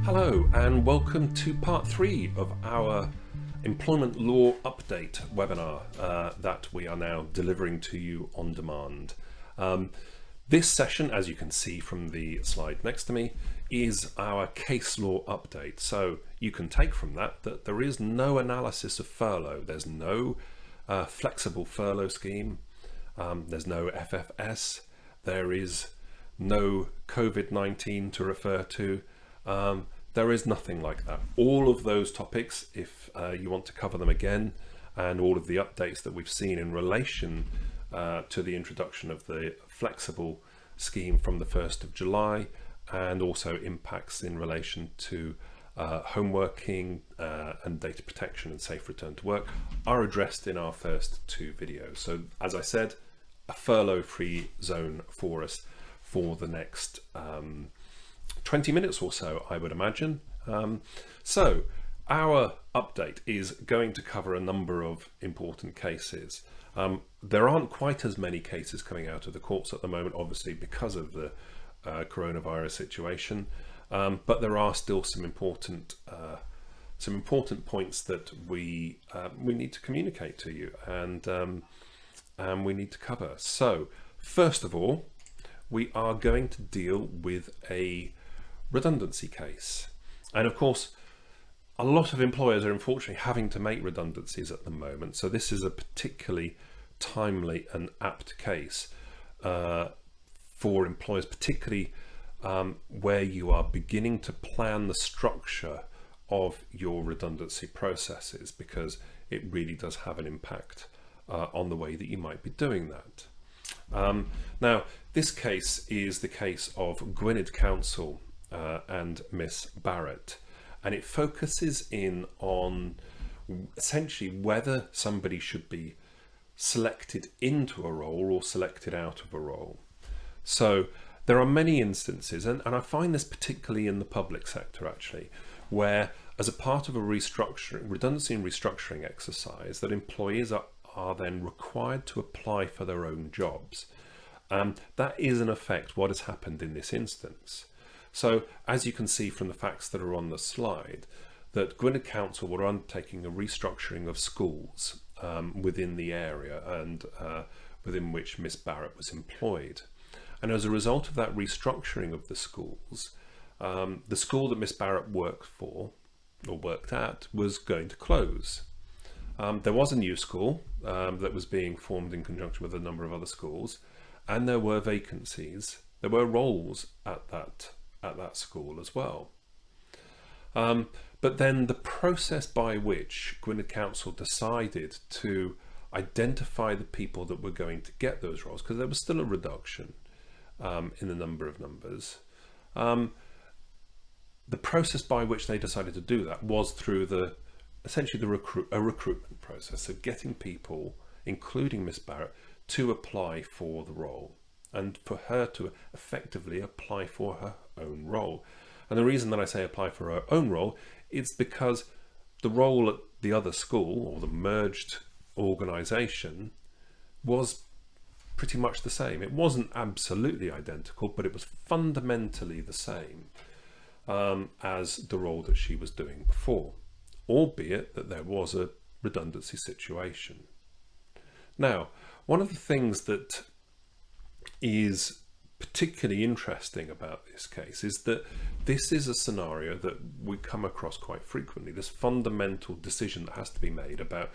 Hello and welcome to part 3 of our employment law update webinar that we are now delivering to you on demand. This session, as you can see from the slide next to me, is our case law update. So you can take from that that there is no analysis of furlough. There's no flexible furlough scheme. There's no FFS. There is no COVID-19 to refer to. There is nothing like that. All of those topics, if you want to cover them again, and all of the updates that we've seen in relation to the introduction of the flexible scheme from the 1st of July, and also impacts in relation to home working and data protection and safe return to work, are addressed in our first 2 videos. So as I said, a furlough-free zone for us for the next 20 minutes or so, I would imagine. So our update is going to cover a number of important cases. There aren't quite as many cases coming out of the courts at the moment, obviously because of the coronavirus situation, but there are still some important points that we need to communicate to you, and we need to cover. So first of all, we are going to deal with a redundancy case. And of course, a lot of employers are unfortunately having to make redundancies at the moment. So this is a particularly timely and apt case for employers, particularly where you are beginning to plan the structure of your redundancy processes, because it really does have an impact on the way that you might be doing that. Now, this case is the case of Gwynedd Council and Miss Barratt, and it focuses in on essentially whether somebody should be selected into a role or selected out of a role. So there are many instances, and I find this particularly in the public sector actually, where as a part of a redundancy and restructuring exercise, that employees are then required to apply for their own jobs. That is in effect what has happened in this instance. So as you can see from the facts that are on the slide, that Gwynedd Council were undertaking a restructuring of schools within the area and within which Miss Barratt was employed. And as a result of that restructuring of the schools, the school that Miss Barratt worked at was going to close. There was a new school that was being formed in conjunction with a number of other schools, and there were vacancies. There were roles at that school as well. But then the process by which Gwynedd Council decided to identify the people that were going to get those roles, because there was still a reduction in the number of numbers, the process by which they decided to do that was through essentially a recruitment process, so getting people, including Miss Barratt, to apply for the role, and for her to effectively apply for her own role. And the reason that I say apply for her own role is because the role at the other school, or the merged organisation, was pretty much the same. It wasn't absolutely identical, but it was fundamentally the same as the role that she was doing before, albeit that there was a redundancy situation. Now, one of the things that is particularly interesting about this case is that this is a scenario that we come across quite frequently, this fundamental decision that has to be made about,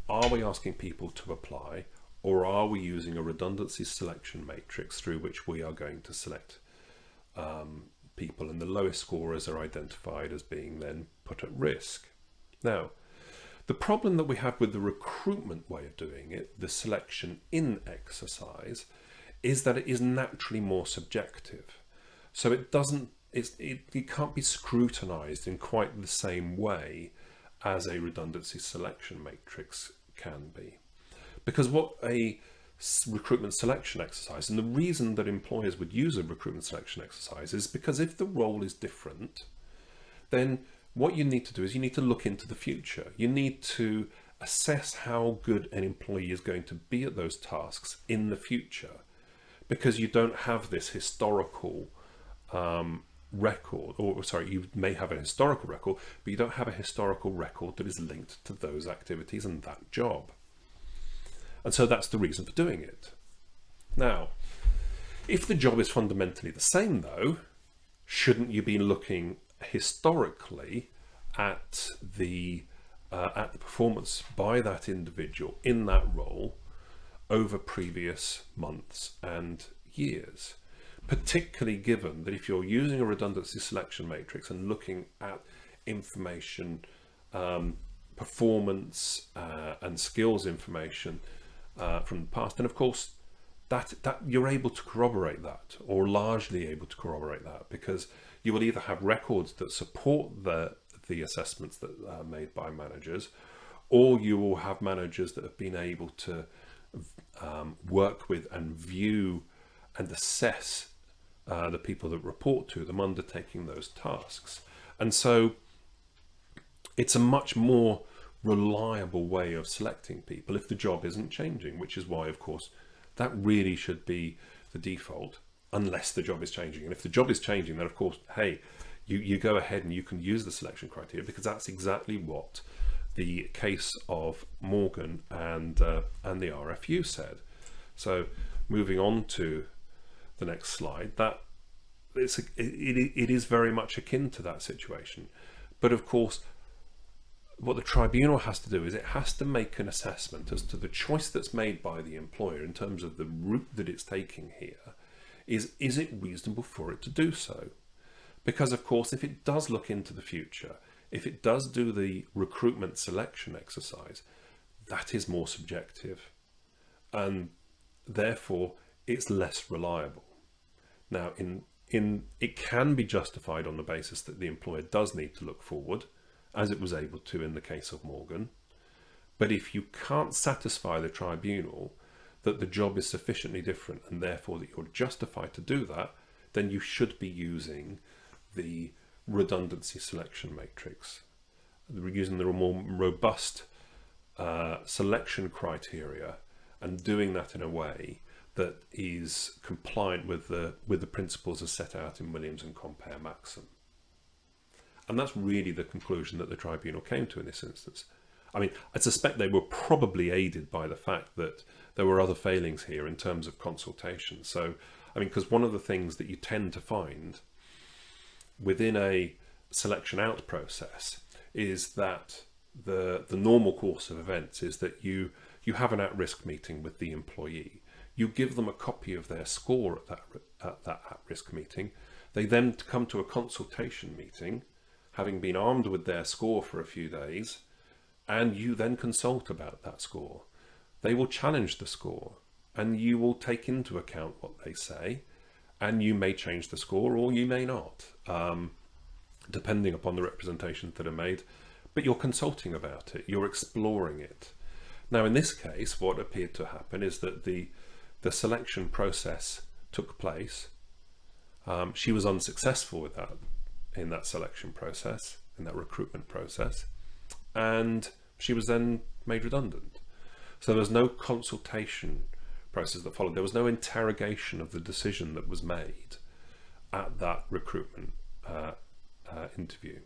are we asking people to apply, or are we using a redundancy selection matrix through which we are going to select people, and the lowest scorers are identified as being then put at risk. Now, the problem that we have with the recruitment way of doing it, the selection in exercise, is that it is naturally more subjective. So it can't be scrutinized in quite the same way as a redundancy selection matrix can be. Because what a recruitment selection exercise, and the reason that employers would use a recruitment selection exercise is because if the role is different, then what you need to do is you need to look into the future. You need to assess how good an employee is going to be at those tasks in the future, because you don't have this historical record, or sorry, you may have a historical record, but you don't have a historical record that is linked to those activities and that job. And so that's the reason for doing it. Now, if the job is fundamentally the same though, shouldn't you be looking historically at the performance by that individual in that role over previous months and years? Particularly given that if you're using a redundancy selection matrix and looking at information, performance and skills information from the past, then of course that you're able to corroborate that, or largely able to corroborate that, because you will either have records that support the assessments that are made by managers, or you will have managers that have been able to work with and view and assess the people that report to them undertaking those tasks. And so it's a much more reliable way of selecting people if the job isn't changing, which is why, of course, that really should be the default, unless the job is changing. And if the job is changing, then of course, hey, you go ahead and you can use the selection criteria, because that's exactly what the case of Morgan and the RFU said. So moving on to the next slide, that it is very much akin to that situation. But of course, what the tribunal has to do is it has to make an assessment as to the choice that's made by the employer in terms of the route that it's taking here. Is it reasonable for it to do so? Because of course, if it does look into the future, if it does do the recruitment selection exercise, that is more subjective, and therefore it's less reliable. Now, it can be justified on the basis that the employer does need to look forward, as it was able to in the case of Morgan. But if you can't satisfy the tribunal that the job is sufficiently different and therefore that you're justified to do that, then you should be using the redundancy selection matrix, using the more robust selection criteria, and doing that in a way that is compliant with the principles as set out in Williams and Compare Maxim. And that's really the conclusion that the tribunal came to in this instance. I mean, I suspect they were probably aided by the fact that there were other failings here in terms of consultation. So, I mean, because one of the things that you tend to find within a selection out process is that the normal course of events is that you have an at-risk meeting with the employee. You give them a copy of their score at that at-risk meeting. They then come to a consultation meeting, having been armed with their score for a few days, and you then consult about that score. They will challenge the score, and you will take into account what they say, and you may change the score or you may not, depending upon the representations that are made, but you're consulting about it, you're exploring it. Now, in this case, what appeared to happen is that the selection process took place. She was unsuccessful with that, in that selection process, in that recruitment process, and she was then made redundant. So there was no consultation process that followed. There was no interrogation of the decision that was made at that recruitment interview.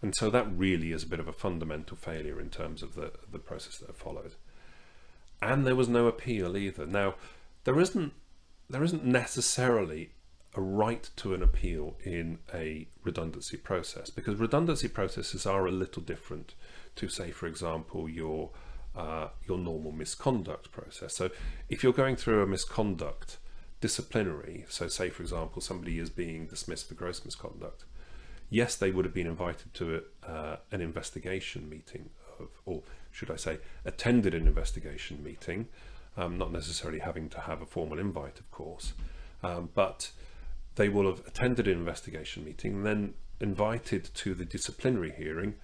And so that really is a bit of a fundamental failure in terms of the process that followed. And there was no appeal either. Now, there isn't necessarily a right to an appeal in a redundancy process, because redundancy processes are a little different to, say, for example, your normal misconduct process. So if you're going through a misconduct disciplinary, so say, for example, somebody is being dismissed for gross misconduct, yes, they would have been invited to an investigation meeting, or should I say, attended an investigation meeting, not necessarily having to have a formal invite, of course, but they will have attended an investigation meeting, then invited to the disciplinary hearing,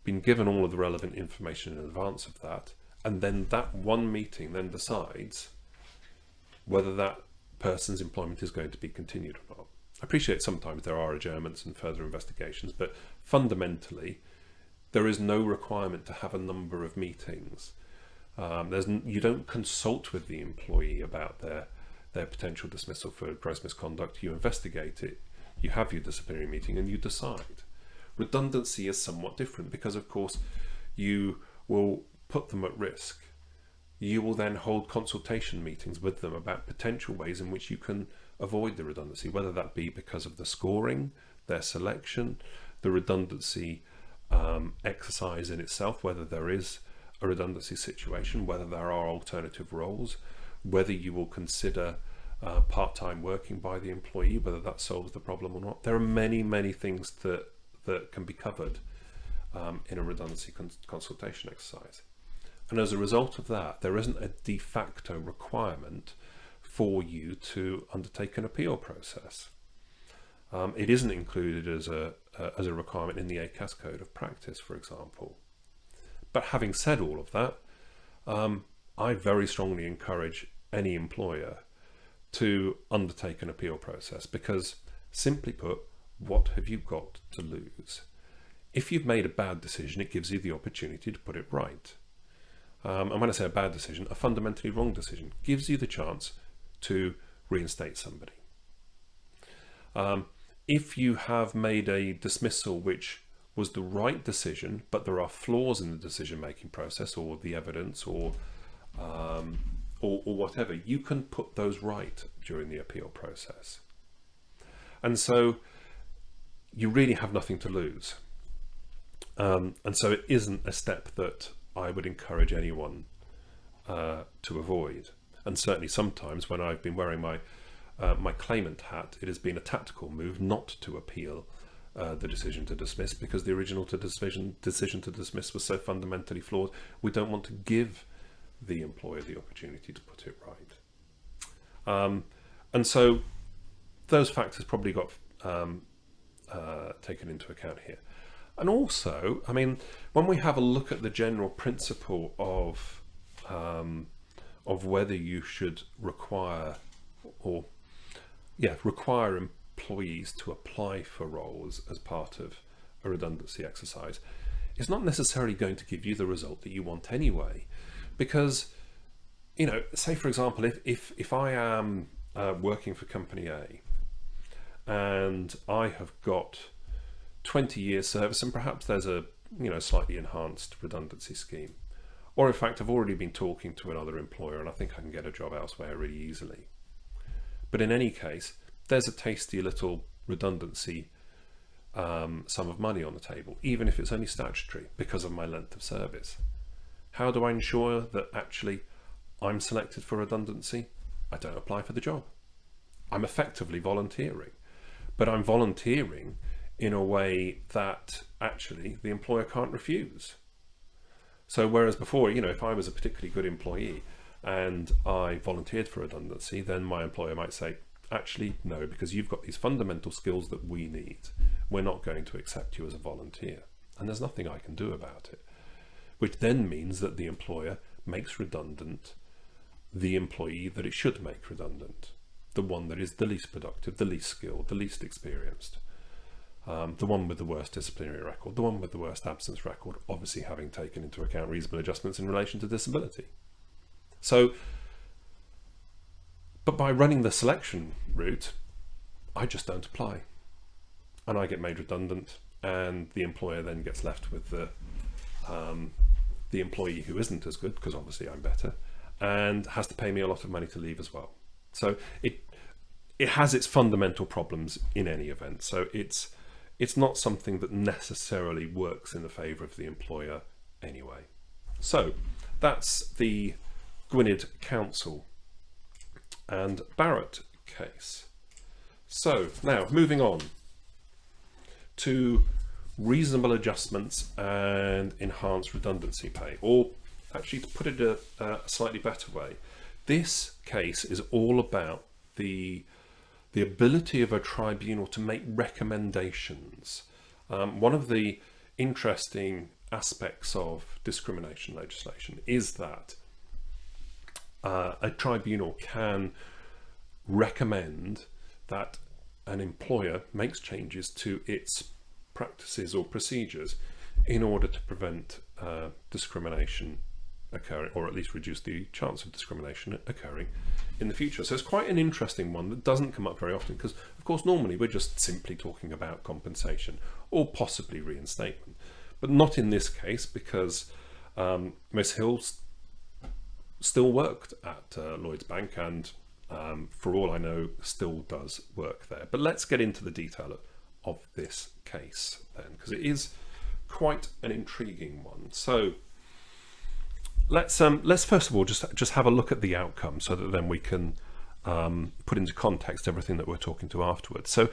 been given all of the relevant information in advance of that, and then that one meeting then decides whether that person's employment is going to be continued or not. I appreciate sometimes there are adjournments and further investigations, but fundamentally there is no requirement to have a number of meetings. You don't consult with the employee about their potential dismissal for gross misconduct. You investigate it, You have your disciplinary meeting and you decide. Redundancy is somewhat different because, of course, you will put them at risk. You will then hold consultation meetings with them about potential ways in which you can avoid the redundancy, whether that be because of the scoring, their selection, the redundancy exercise in itself, whether there is a redundancy situation, whether there are alternative roles, whether you will consider part-time working by the employee, whether that solves the problem or not. There are many things that can be covered in a redundancy consultation exercise. And as a result of that, there isn't a de facto requirement for you to undertake an appeal process. It isn't included as a requirement in the ACAS Code of Practice, for example. But having said all of that, I very strongly encourage any employer to undertake an appeal process because, simply put, what have you got to lose? If you've made a bad decision, it gives you the opportunity to put it right. And when I say a bad decision, a fundamentally wrong decision gives you the chance to reinstate somebody. If you have made a dismissal which was the right decision, but there are flaws in the decision-making process or the evidence or whatever, you can put those right during the appeal process. And so you really have nothing to lose. And so it isn't a step that I would encourage anyone to avoid. And certainly sometimes when I've been wearing my claimant hat, it has been a tactical move not to appeal the decision to dismiss, because the original decision to dismiss was so fundamentally flawed. We don't want to give the employer the opportunity to put it right. And so those factors probably got taken into account here. And also, I mean, when we have a look at the general principle of whether you should require employees to apply for roles as part of a redundancy exercise, it's not necessarily going to give you the result that you want anyway. Because, you know, say for example, if I am working for company A and I have got 20 years service and perhaps there's a slightly enhanced redundancy scheme, or in fact I've already been talking to another employer and I think I can get a job elsewhere really easily. But in any case, there's a tasty little redundancy sum of money on the table, even if it's only statutory, because of my length of service. How do I ensure that actually I'm selected for redundancy? I don't apply for the job. I'm effectively volunteering, but I'm volunteering in a way that actually the employer can't refuse. So whereas before, if I was a particularly good employee and I volunteered for redundancy, then my employer might say, actually, no, because you've got these fundamental skills that we need. We're not going to accept you as a volunteer. And there's nothing I can do about it. Which then means that the employer makes redundant the employee that it should make redundant. The one that is the least productive, the least skilled, the least experienced. The one with the worst disciplinary record, the one with the worst absence record, obviously having taken into account reasonable adjustments in relation to disability. So, but by running the selection route, I just don't apply. And I get made redundant, and the employer then gets left with the employee who isn't as good, because obviously I'm better, and has to pay me a lot of money to leave as well. So it has its fundamental problems in any event. So it's not something that necessarily works in the favour of the employer anyway. So that's the Gwynedd Council and Barratt case. So now moving on to reasonable adjustments and enhanced redundancy pay, or actually to put it a slightly better way, this case is all about the ability of a tribunal to make recommendations. One of the interesting aspects of discrimination legislation is that a tribunal can recommend that an employer makes changes to its practices or procedures in order to prevent discrimination occurring, or at least reduce the chance of discrimination occurring in the future. So it's quite an interesting one that doesn't come up very often, because of course normally we're just simply talking about compensation or possibly reinstatement, but not in this case, because Miss Hill still worked at Lloyds Bank, and for all I know still does work there. But let's get into the detail of this case then, because it is quite an intriguing one. So let's first of all just have a look at the outcome, so that then we can put into context everything that we're talking to afterwards. So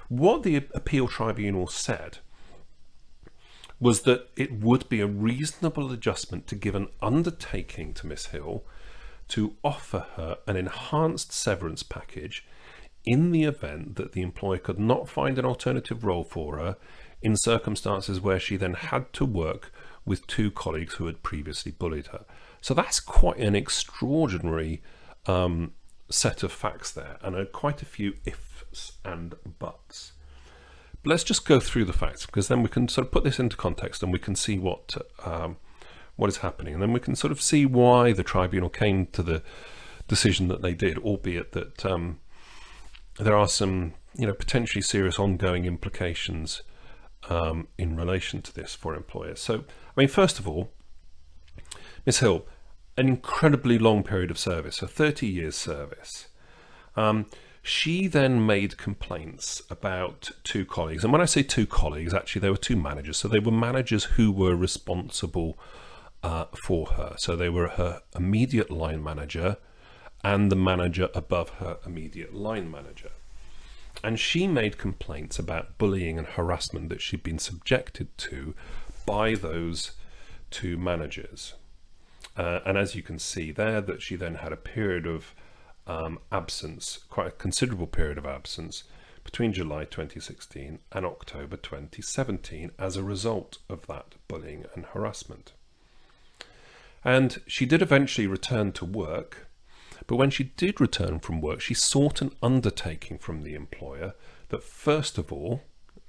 what the appeal tribunal said was that it would be a reasonable adjustment to give an undertaking to Miss Hill to offer her an enhanced severance package in the event that the employer could not find an alternative role for her in circumstances where she then had to work with 2 colleagues who had previously bullied her. So that's quite an extraordinary set of facts there, and quite a few ifs and buts. But let's just go through the facts, because then we can sort of put this into context and we can see what is happening, and then we can sort of see why the tribunal came to the decision that they did, albeit that there are some, potentially serious ongoing implications in relation to this for employers. So, I mean, first of all, Miss Hill, an incredibly long period of service, a 30 years service. She then made complaints about 2 colleagues. And when I say 2 colleagues, actually there were 2 managers. So they were managers who were responsible for her. So they were her immediate line manager and the manager above her immediate line manager. And she made complaints about bullying and harassment that she'd been subjected to by those 2 managers. And as you can see there, that she then had a period of absence, quite a considerable period of absence, between July 2016 and October 2017 as a result of that bullying and harassment. And she did eventually return to work, but when she did return from work, she sought an undertaking from the employer that, first of all,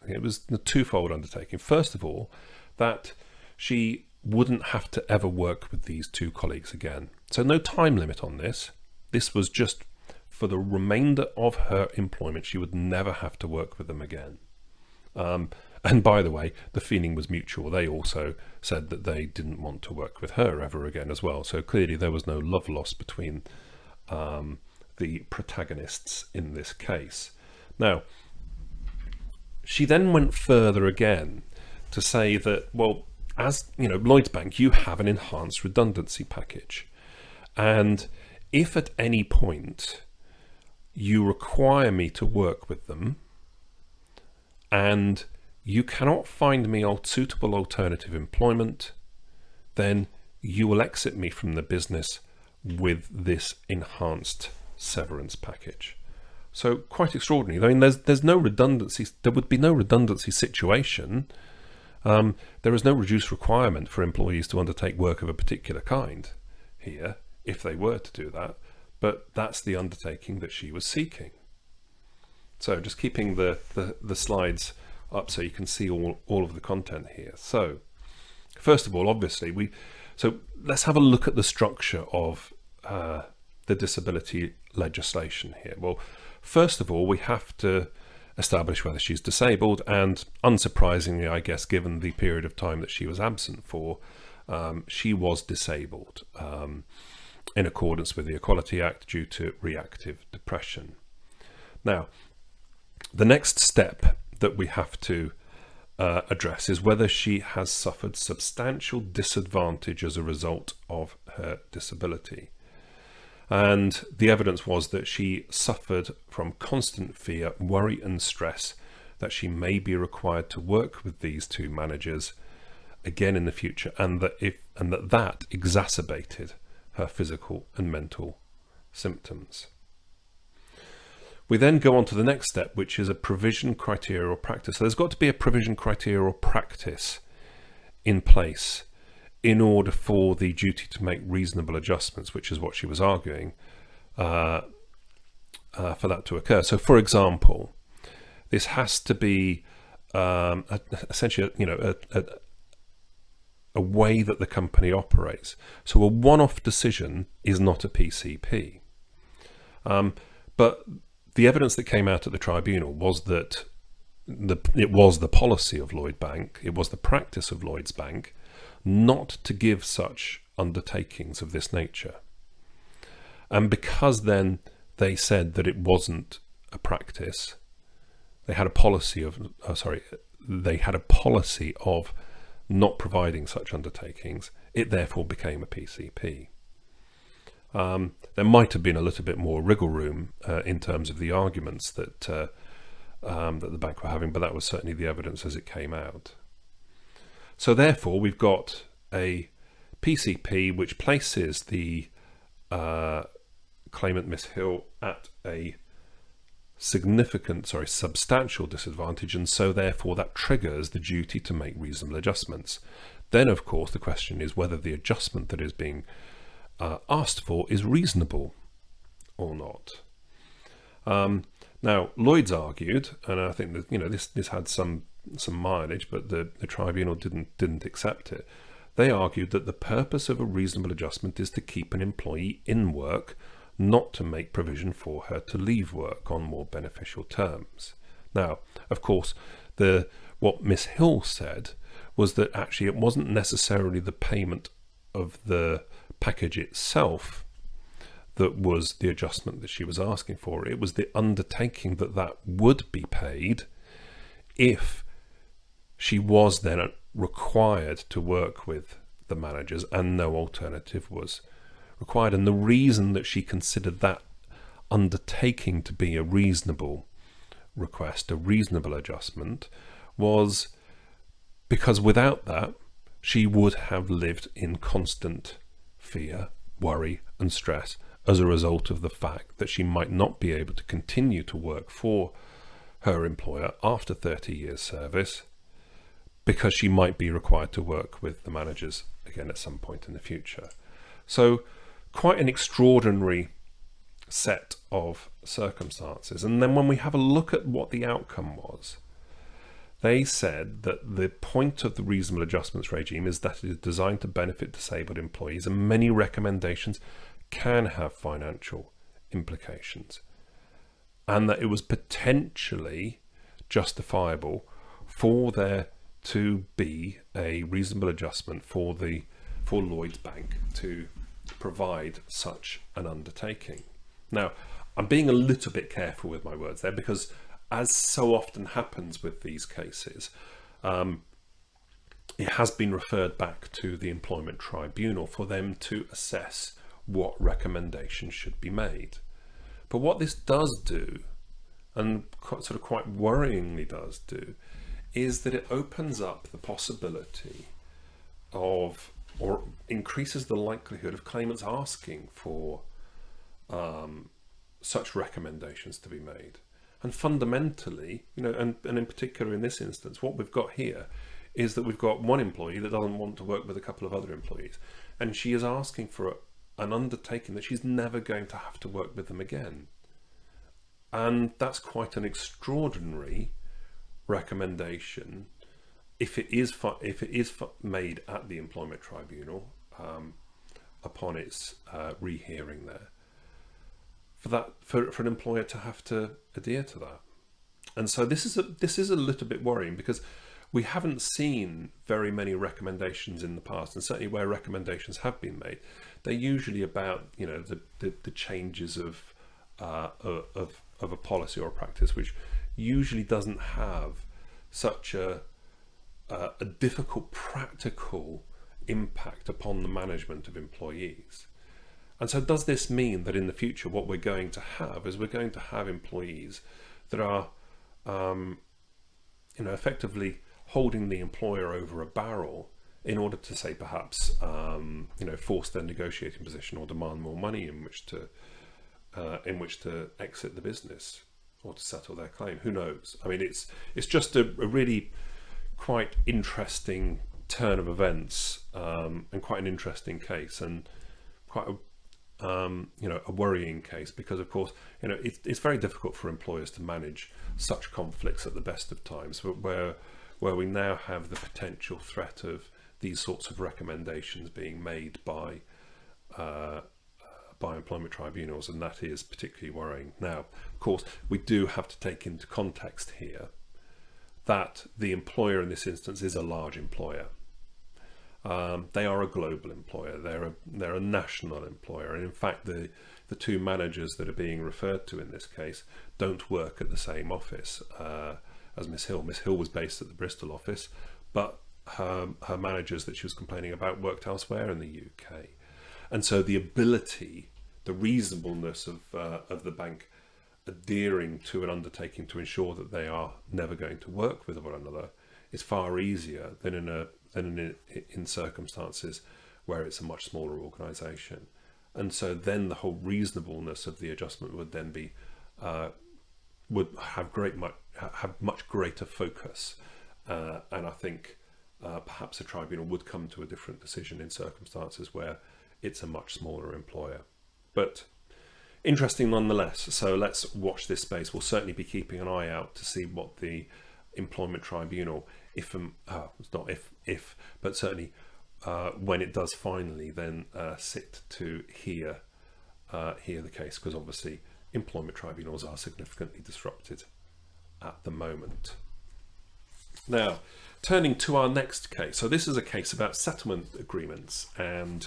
it was the twofold undertaking. First of all, that she wouldn't have to ever work with these 2 colleagues again. So no time limit on this. This was just for the remainder of her employment. She would never have to work with them again. And by the way, the feeling was mutual. They also said that they didn't want to work with her ever again as well. So clearly there was no love lost between the protagonists in this case. Now, she then went further again to say that, well, as you know, Lloyds Bank, you have an enhanced redundancy package. And if at any point you require me to work with them and you cannot find me suitable alternative employment, then you will exit me from the business with this enhanced severance package. So quite extraordinary. I mean, there's no redundancy. There would be no redundancy situation. There is no reduced requirement for employees to undertake work of a particular kind here, if they were to do that, but that's the undertaking that she was seeking. So just keeping the slides up so you can see all of the content here. So first of all, obviously, so let's have a look at the structure of the disability legislation here. Well, first of all, we have to establish whether she's disabled, and unsurprisingly, I guess, given the period of time that she was absent for, she was disabled in accordance with the Equality Act due to reactive depression. Now, the next step that we have to address is whether she has suffered substantial disadvantage as a result of her disability. And the evidence was that she suffered from constant fear, worry and stress that she may be required to work with these 2 managers again in the future, and that exacerbated her physical and mental symptoms. We then go on to the next step, which is a provision, criteria or practice. So there's got to be a provision, criteria or practice in place in order for the duty to make reasonable adjustments, which is what she was arguing, for that to occur. So, for example, this has to be essentially, a way that the company operates. So a one-off decision is not a PCP. But the evidence that came out at the tribunal was that it was the policy of Lloyds Bank, it was the practice of Lloyds Bank not to give such undertakings of this nature. And because then they said that it wasn't a practice, they had a policy of not providing such undertakings, it therefore became a PCP. There might have been a little bit more wriggle room in terms of the arguments that the bank were having, but that was certainly the evidence as it came out. So therefore, we've got a PCP which places the claimant, Miss Hill, at a substantial disadvantage, and so therefore that triggers the duty to make reasonable adjustments. Then, of course, the question is whether the adjustment that is being asked for is reasonable or not. Now, Lloyds argued, and I think that this had some mileage, but the tribunal didn't accept it. They argued that the purpose of a reasonable adjustment is to keep an employee in work, not to make provision for her to leave work on more beneficial terms. Now, of course, what Miss Hill said was that actually it wasn't necessarily the payment of the package itself that was the adjustment that she was asking for. It was the undertaking that would be paid if she was then required to work with the managers and no alternative was required. And the reason that she considered that undertaking to be a reasonable request, a reasonable adjustment, was because without that she would have lived in constant fear, worry and stress as a result of the fact that she might not be able to continue to work for her employer after 30 years service, because she might be required to work with the managers again at some point in the future. So quite an extraordinary set of circumstances. And then when we have a look at what the outcome was, they said that the point of the reasonable adjustments regime is that it is designed to benefit disabled employees, and many recommendations can have financial implications, and that it was potentially justifiable for there to be a reasonable adjustment for Lloyds Bank to provide such an undertaking. Now, I'm being a little bit careful with my words there, because as so often happens with these cases, it has been referred back to the employment tribunal for them to assess what recommendations should be made. But what this does do, and sort of quite worryingly does do, is that it opens up the possibility of, or increases the likelihood of, claimants asking for such recommendations to be made. And fundamentally, and in particular in this instance, what we've got here is that we've got one employee that doesn't want to work with a couple of other employees, and she is asking for an undertaking that she's never going to have to work with them again. And that's quite an extraordinary recommendation if it is made at the employment tribunal upon its rehearing there, for an employer to have to adhere to that. And so this is a little bit worrying, because we haven't seen very many recommendations in the past, and certainly where recommendations have been made, they're usually about the changes of a policy or a practice, which usually doesn't have such a difficult practical impact upon the management of employees. And so does this mean that in the future what we're going to have is we're going to have employees that are effectively holding the employer over a barrel in order to, say, perhaps force their negotiating position or demand more money in which to exit the business or to settle their claim? Who knows? I mean, it's just a really quite interesting turn of events, and quite an interesting case, and quite a worrying case, because of course it's very difficult for employers to manage such conflicts at the best of times, but where we now have the potential threat of these sorts of recommendations being made by employment tribunals, and that is particularly worrying. Now, of course, we do have to take into context here that the employer in this instance is a large employer. They are a global employer. They're a national employer, and in fact, the two managers that are being referred to in this case don't work at the same office as Miss Hill. Miss Hill was based at the Bristol office, but her managers that she was complaining about worked elsewhere in the UK. And so the ability, the reasonableness of the bank adhering to an undertaking to ensure that they are never going to work with one another is far easier than in circumstances where it's a much smaller organisation. And so then the whole reasonableness of the adjustment would then be would have much greater focus, and I think perhaps a tribunal would come to a different decision in circumstances where it's a much smaller employer. But interesting nonetheless. So let's watch this space. We'll certainly be keeping an eye out to see what the employment tribunal, but certainly when it does finally then sit to hear the case, because obviously employment tribunals are significantly disrupted at the moment. Now, turning to our next case. So this is a case about settlement agreements and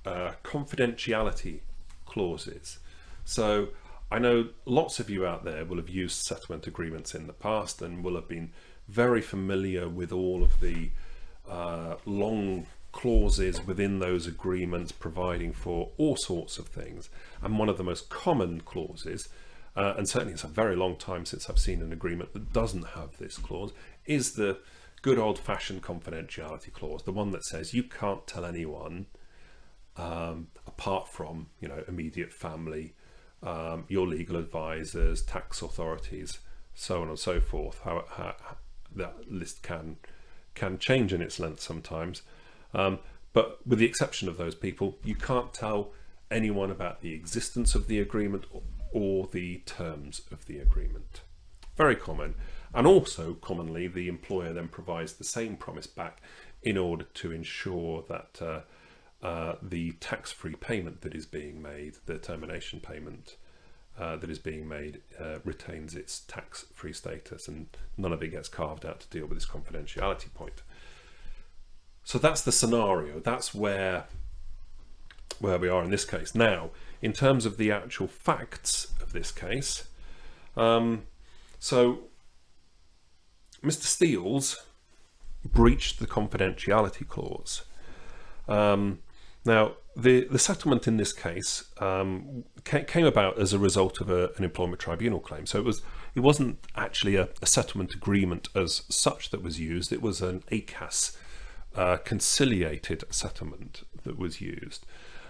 confidentiality clauses. So I know lots of you out there will have used settlement agreements in the past and will have been very familiar with all of the long clauses within those agreements providing for all sorts of things. And one of the most common clauses, and certainly it's a very long time since I've seen an agreement that doesn't have this clause, is the good old-fashioned confidentiality clause, the one that says you can't tell anyone apart from, immediate family, your legal advisors, tax authorities, so on and so forth. How that list can change in its length sometimes, but with the exception of those people, you can't tell anyone about the existence of the agreement or the terms of the agreement. Very common. And also commonly the employer then provides the same promise back in order to ensure that the tax-free payment that is being made, the termination payment that is being made, retains its tax-free status, and none of it gets carved out to deal with this confidentiality point. So that's the scenario. That's where we are in this case. Now, in terms of the actual facts of this case, so Mr. Steels breached the confidentiality clause. Now, the settlement in this case came about as a result of an employment tribunal claim. So it wasn't actually a settlement agreement as such that was used. It was an ACAS conciliated settlement that was used.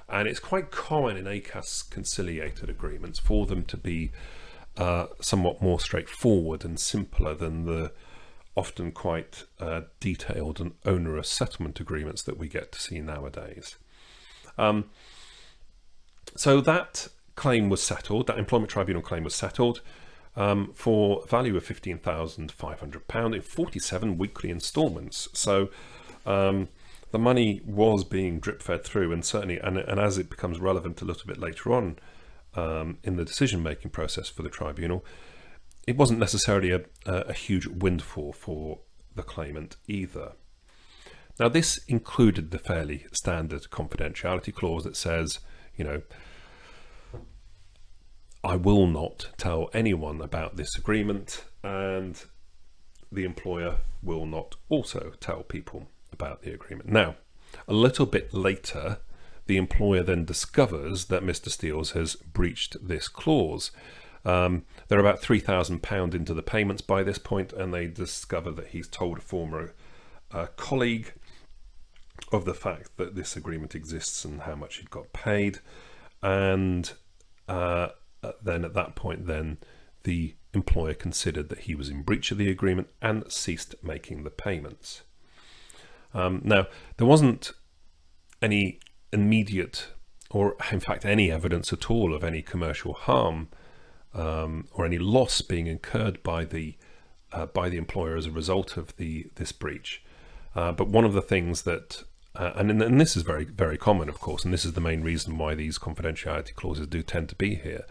And it's quite common in ACAS conciliated agreements for them to be somewhat more straightforward and simpler than the often quite detailed and onerous settlement agreements that we get to see nowadays. So that claim was settled, that employment tribunal claim was settled for a value of £15,500 in 47 weekly instalments. So the money was being drip fed through, and certainly, and as it becomes relevant a little bit later on in the decision-making process for the tribunal, it wasn't necessarily a huge windfall for the claimant either. Now, this included the fairly standard confidentiality clause that says, I will not tell anyone about this agreement, and the employer will not also tell people about the agreement. Now, a little bit later, the employer then discovers that Mr. Steels has breached this clause. They're about £3,000 into the payments by this point, and they discover that he's told a former colleague of the fact that this agreement exists and how much he'd got paid. And then at that point, then the employer considered that he was in breach of the agreement and ceased making the payments. Now, there wasn't any immediate, or in fact any evidence at all of any commercial harm or any loss being incurred by the employer as a result of this breach. But one of the things that, and this is very, very common, of course, and this is the main reason why these confidentiality clauses do tend to be here,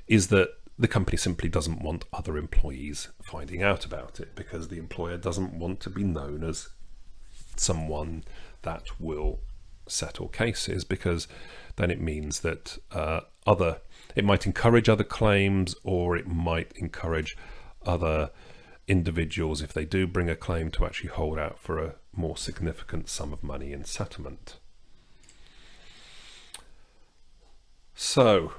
is that the company simply doesn't want other employees finding out about it, because the employer doesn't want to be known as someone that will settle cases, because then it means that it might encourage other claims, or it might encourage other individuals, if they do bring a claim, to actually hold out for a more significant sum of money in settlement. So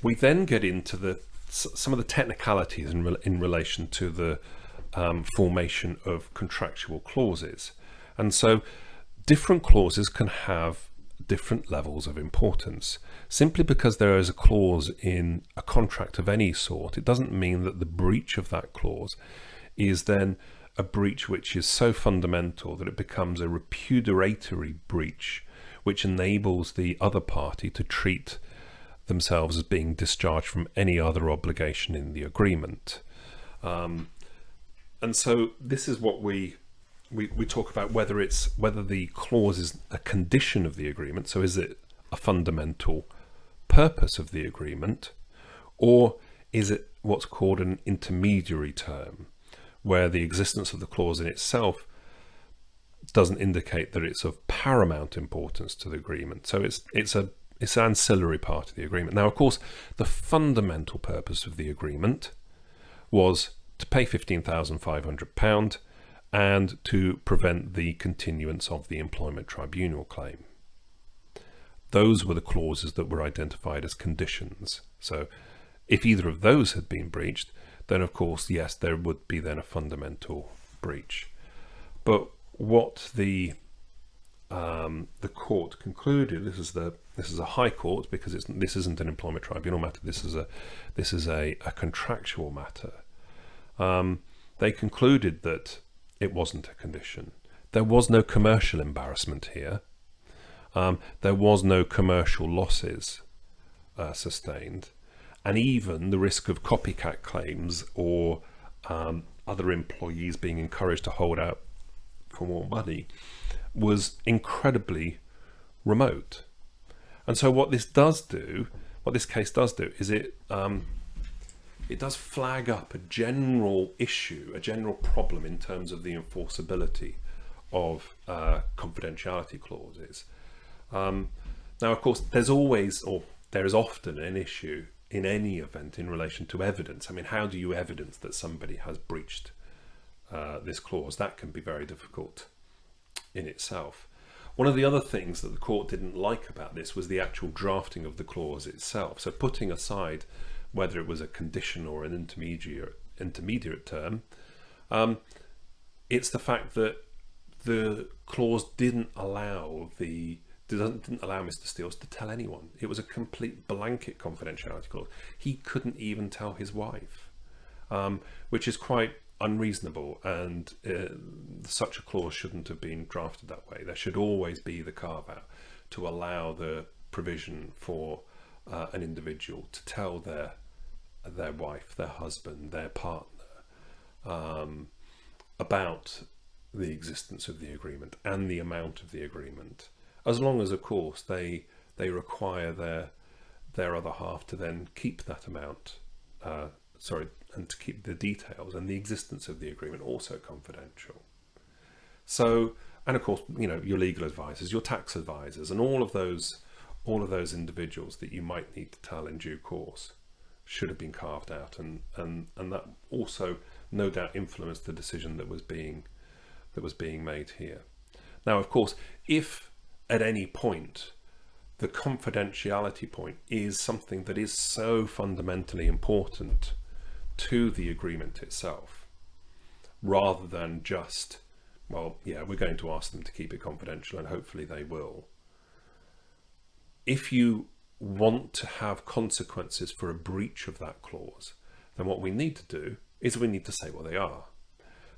we then get into some of the technicalities in relation to the formation of contractual clauses. And so different clauses can have different levels of importance. Simply because there is a clause in a contract of any sort, it doesn't mean that the breach of that clause is then a breach which is so fundamental that it becomes a repudiatory breach, which enables the other party to treat themselves as being discharged from any other obligation in the agreement. And so this is what we talk about, whether the clause is a condition of the agreement. So is it a fundamental purpose of the agreement, or is it what's called an intermediary term, where the existence of the clause in itself doesn't indicate that it's of paramount importance to the agreement. So it's an ancillary part of the agreement. Now, of course, the fundamental purpose of the agreement was to pay £15,500 and to prevent the continuance of the employment tribunal claim. Those were the clauses that were identified as conditions. So if either of those had been breached, then of course, yes, there would be then a fundamental breach. But what the court concluded, this is a high court, because this isn't an employment tribunal matter. This is a contractual matter. They concluded that it wasn't a condition. There was no commercial embarrassment here. There was no commercial losses sustained, and even the risk of copycat claims or other employees being encouraged to hold out for more money was incredibly remote. And so what this case does do, is it does flag up a general issue, a general problem in terms of the enforceability of confidentiality clauses. Now, of course, there is often an issue in any event in relation to evidence. I mean, how do you evidence that somebody has breached this clause? That can be very difficult in itself. One of the other things that the court didn't like about this was the actual drafting of the clause itself. So putting aside whether it was a condition or an intermediate term, it's the fact that the clause didn't allow Mr. Steels to tell anyone. It was a complete blanket confidentiality clause. He couldn't even tell his wife, which is quite unreasonable, and such a clause shouldn't have been drafted that way. There should always be the carve-out to allow the provision for an individual to tell their wife, their husband, their partner about the existence of the agreement and the amount of the agreement, as long as, of course, they require their other half to then keep that amount, and to keep the details and the existence of the agreement also confidential. So, and of course, your legal advisors, your tax advisors, and all of those individuals that you might need to tell in due course should have been carved out, and that also no doubt influenced the decision that was being made here. Now, of course, if at any point the confidentiality point is something that is so fundamentally important to the agreement itself, rather than just, well, yeah, we're going to ask them to keep it confidential and hopefully they will. If you want to have consequences for a breach of that clause, then what we need to do is we need to say what they are.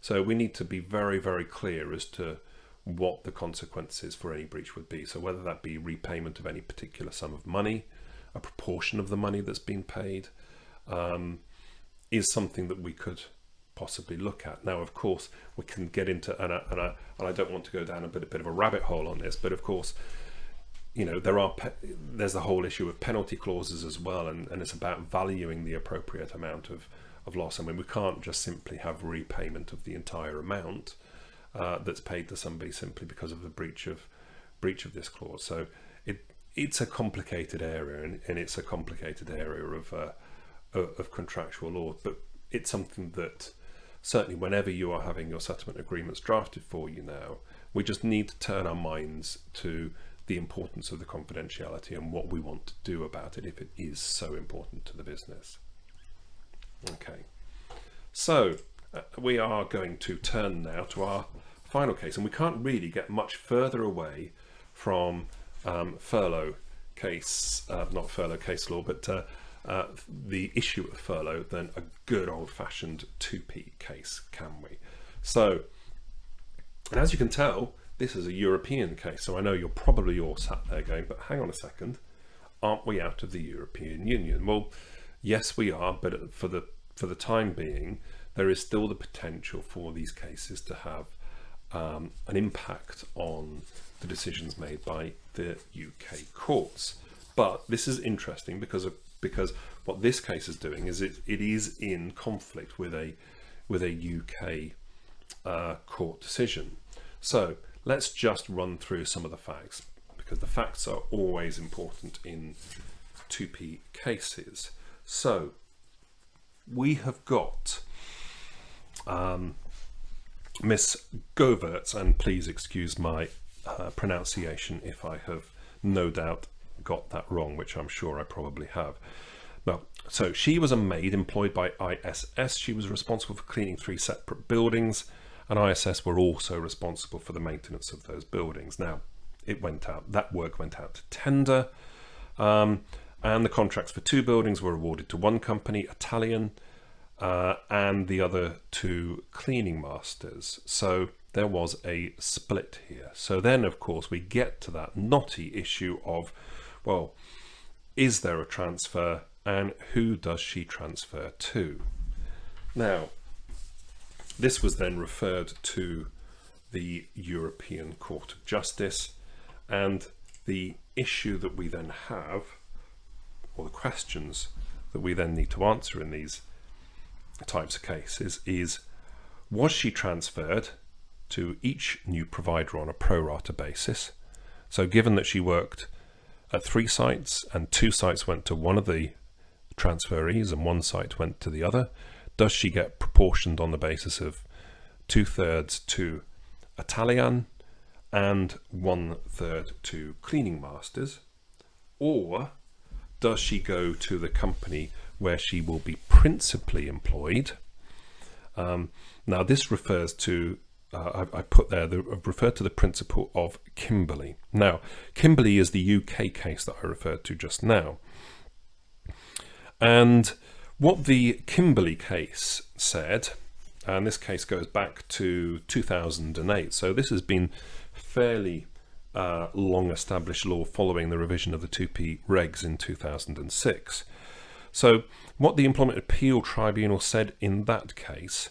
So we need to be very, very clear as to what the consequences for any breach would be. So whether that be repayment of any particular sum of money, a proportion of the money that's been paid, is something that we could possibly look at. Now, of course, we can get into, and I don't want to go down a bit of a rabbit hole on this, but of course, you know, there's the whole issue of penalty clauses as well, and it's about valuing the appropriate amount of loss. I mean, we can't just simply have repayment of the entire amount that's paid to somebody simply because of the breach of this clause. So it's a complicated area, and it's a complicated area of contractual law, but it's something that certainly whenever you are having your settlement agreements drafted for you now, we just need to turn our minds to the importance of the confidentiality and what we want to do about it if it is so important to the business. Okay, so we are going to turn now to our final case, and we can't really get much further away from furlough case, not furlough case law, but the issue of furlough than a good old-fashioned TUPE case, can we? So, and as you can tell, this is a European case, so I know you're probably all sat there going, but hang on a second, aren't we out of the European Union? Well, yes we are, but for the time being, there is still the potential for these cases to have an impact on the decisions made by the UK courts. But this is interesting because what this case is doing is it is in conflict with a UK court decision. So let's just run through some of the facts, because the facts are always important in TUPE cases. So we have got Miss Govaerts, and please excuse my pronunciation if I have no doubt got that wrong, which I'm sure I probably have. Well, so she was a maid employed by ISS. She was responsible for cleaning 3 separate buildings, and ISS were also responsible for the maintenance of those buildings. Now, that work went out to tender, and the contracts for 2 buildings were awarded to one company, Atalian, and the other 2 cleaning masters. So there was a split here. So then, of course, we get to that knotty issue of, well, is there a transfer, and who does she transfer to? Now, this was then referred to the European Court of Justice, and the issue that we then have, or the questions that we then need to answer in these types of cases is, was she transferred to each new provider on a pro rata basis? So given that she worked at 3 sites and 2 sites went to one of the transferees and 1 site went to the other, does she get proportioned on the basis of 2/3 to Atalian and 1/3 to cleaning masters? Or does she go to the company where she will be principally employed? Now this refers to, I put there, referred to the principle of Kimberley. Now, Kimberley is the UK case that I referred to just now. And what the Kimberley case said, and this case goes back to 2008, so this has been fairly long established law following the revision of the TUPE regs in 2006. So what the Employment Appeal Tribunal said in that case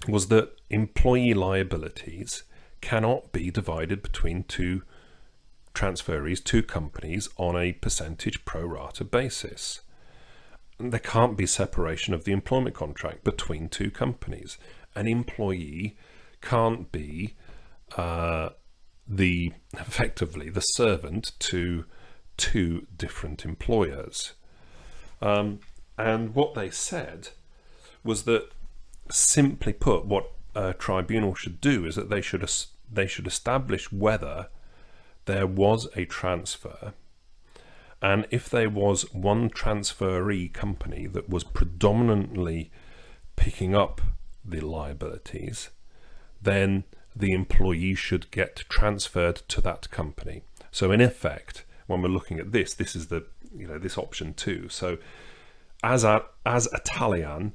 was that employee liabilities cannot be divided between 2 transferees, 2 companies, on a percentage pro rata basis. There can't be separation of the employment contract between 2 companies. An employee can't be effectively the servant to 2 different employers. And what they said was that, simply put, what a tribunal should do is that they should establish whether there was a transfer, and if there was one transferee company that was predominantly picking up the liabilities, then the employee should get transferred to that company. So in effect, when we're looking at this is the, this option 2. So as Atalian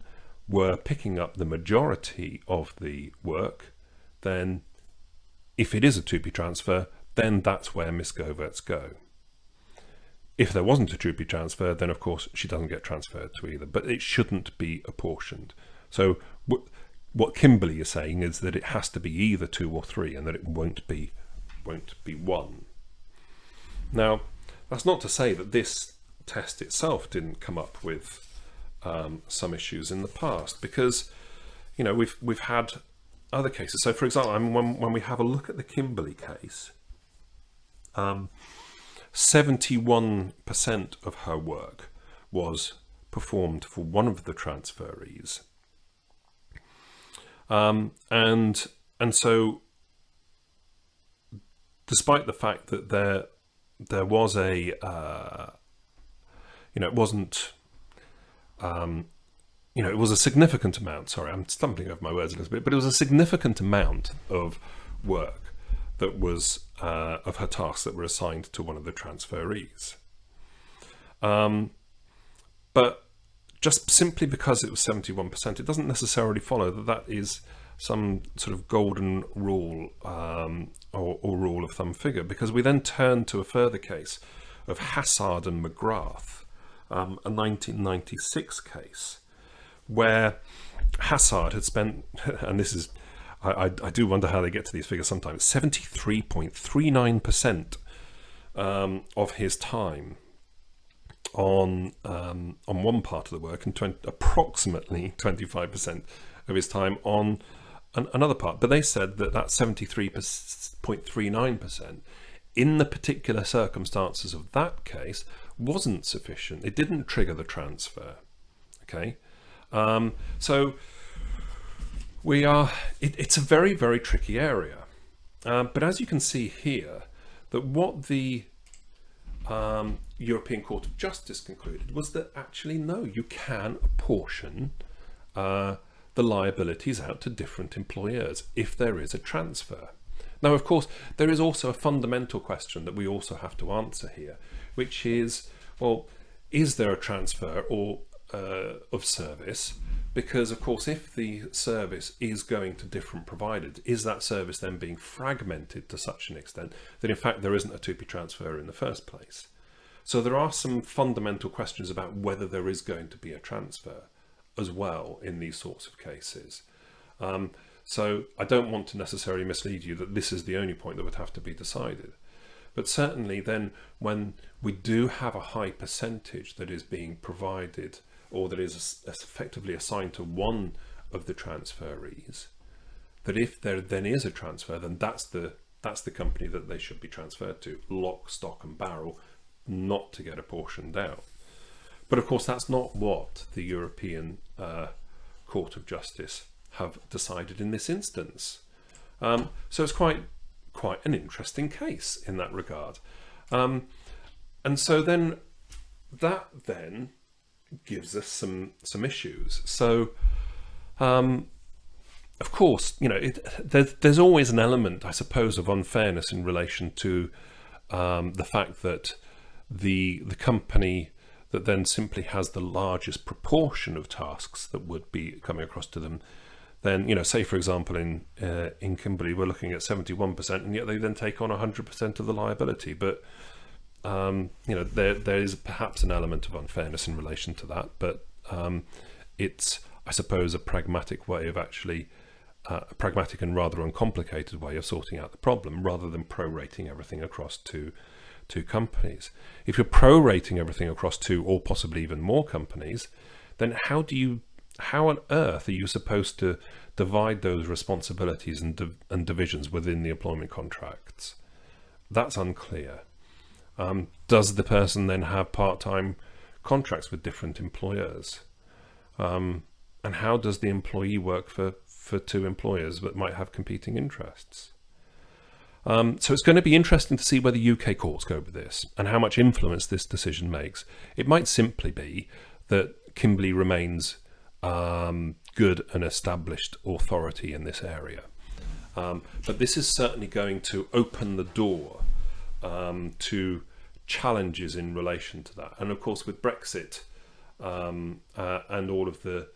were picking up the majority of the work, then if it is a TUPE transfer, then that's where Miss Govaerts go. If there wasn't a TUPE transfer, then of course she doesn't get transferred to either, but it shouldn't be apportioned. So what Kimberley is saying is that it has to be either 2 or 3, and that it won't be 1. Now, that's not to say that this test itself didn't come up with some issues in the past, because we've had other cases. So, for example, when we have a look at the Kimberley case, 71% of her work was performed for one of the transferees, and so, despite the fact that there was a it wasn't it was a significant amount. Sorry, I'm stumbling over my words a little bit, but it was a significant amount of work that was of her tasks that were assigned to one of the transferees. But just simply because it was 71%, it doesn't necessarily follow that that is some sort of golden rule or rule of thumb figure, because we then turn to a further case of Hassard and McGrath, a 1996 case, where Hassard had spent, and this is, I do wonder how they get to these figures sometimes, 73.39% of his time on one part of the work, and approximately 25% of his time on another part. But they said that 73.39% in the particular circumstances of that case wasn't sufficient. It didn't trigger the transfer. Okay, so it's a very, very tricky area. But as you can see here, that what the European Court of Justice concluded was that actually no, you can apportion the liabilities out to different employers if there is a transfer. Now, of course, there is also a fundamental question that we also have to answer here, which is, well, is there a transfer of service? Because, of course, if the service is going to different providers, is that service then being fragmented to such an extent that, in fact, there isn't a TUPE transfer in the first place? So there are some fundamental questions about whether there is going to be a transfer as well in these sorts of cases. So I don't want to necessarily mislead you that this is the only point that would have to be decided. But certainly then, when we do have a high percentage that is being provided or that is effectively assigned to one of the transferees, that if there then is a transfer, then that's the company that they should be transferred to, lock, stock and barrel, not to get apportioned out. But of course, that's not what the European Court of Justice have decided in this instance. So it's quite an interesting case in that regard. And so then that then gives us some issues. So of course, there's always an element, I suppose, of unfairness in relation to the fact that the company that then simply has the largest proportion of tasks that would be coming across to them, then, say for example in Kimberley we're looking at 71%, and yet they then take on 100% of the liability. But there is perhaps an element of unfairness in relation to that, but it's, I suppose, a pragmatic way of actually a pragmatic and rather uncomplicated way of sorting out the problem, rather than prorating everything across two companies. If you're prorating everything across 2 or possibly even more companies, then how on earth are you supposed to divide those responsibilities and divisions within the employment contracts? That's unclear. Does the person then have part-time contracts with different employers? And how does the employee work for 2 employers that might have competing interests? So it's going to be interesting to see where the UK courts go with this and how much influence this decision makes. It might simply be that Kimberley remains good and established authority in this area. But this is certainly going to open the door to challenges in relation to that. And of course, with Brexit and all of the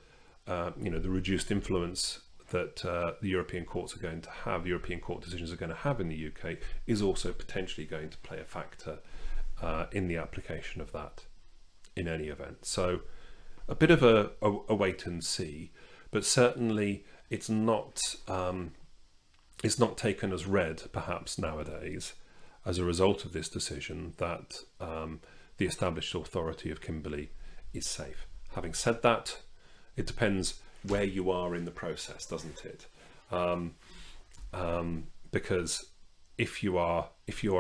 the reduced influence that the European courts are going to have, European court decisions are going to have in the UK, is also potentially going to play a factor in the application of that in any event. So a bit of a wait and see, but certainly it's not taken as read, perhaps nowadays, as a result of this decision, that the established authority of Kimberley is safe. Having said that, it depends where you are in the process, doesn't it? Because if you are